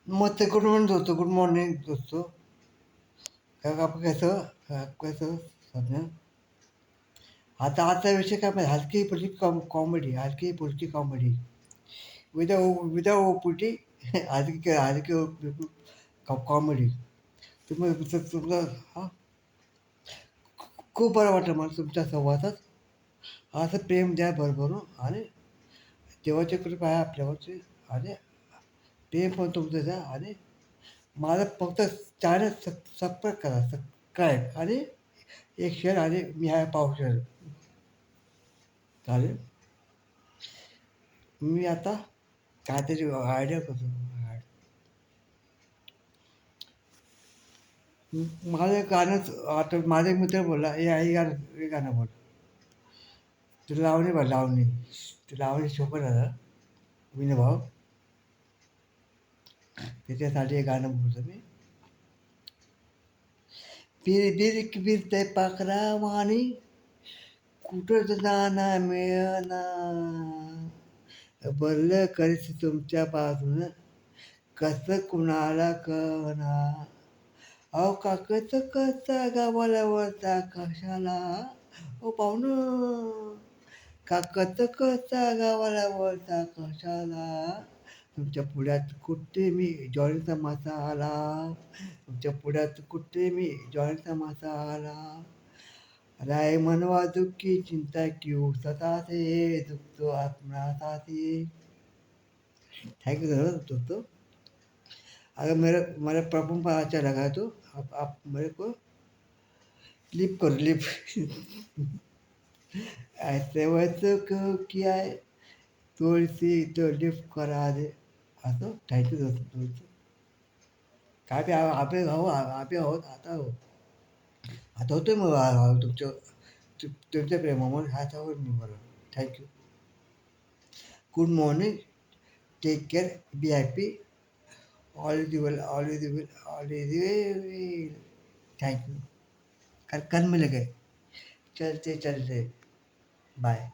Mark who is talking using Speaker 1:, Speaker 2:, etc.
Speaker 1: मग ते good morning दोस्तों, गुड मॉर्निंग दोस्तों। आप कैसे हो? आप कैसे हो? समझा? आता आजचा विषय काय माहिती? हलकी फुलकी कॉमेडी, हलकी फुलकी कॉमेडी विदाउट ओपीटी हलकी हलकी कॉमेडी. तुमचं हा खूप बरं वाटलं मला तुमच्या संवादात. असं प्रेम द्या भरभरून आणि देवाची कृपा आहे आपल्यावरची आणि प्रेम पण तुमचं द्या आणि माझं फक्त चॅनल सबस्क्राईब करा, सबस्क्राईब आणि एक शेअर आणि मी आहे पावशेर. चालेल. मी आता काहीतरी आयडिया करतो. माझं गाणं आता माझा एक मित्र बोलला, हे गाणं बोल. तुला लावणी बघ, लावणी. ते लावणी सोपं झालं विनोभाव. त्याच्यासाठी हे गाणं बोलतो मी. बिरबिर बिरते पाखरा वाणी कुठं जाना मिळना बरं करीत तुमच्यापासून कसं कुणाला कळना अहो काकच कसा गावाला वळता कशाला ओ पाहुणं काकच कसा गावाला वळता कशाला तुमच्या पुढ्यात कुठे मी ज्वारीचा मसाला तुमच्या पुढ्यात कुठे मी ज्वारीचा मसाला राय मनवा दुःखी चिंता क्यों सताते दुख तो अपना साथी. थैंक यू दोस्तों. अगर मेरा परफॉर्म पर अच्छा लगा तो आप मेरे को लिप करो लिप. ऐसे वैसे को किया है थोड़ी सी तो लिफ्ट करा दे असं. थँक्यू दोस्तों. काय बी आपले हो आपले आहोत आता होतोय मग तुमच्या प्रेमामुळे ह्याच्यावर मी बरं. Thank you. Good morning. Take care. Be happy. All is well, all is well, all is well. Thank you. कल मिलेंगे. चलते चलते बाय.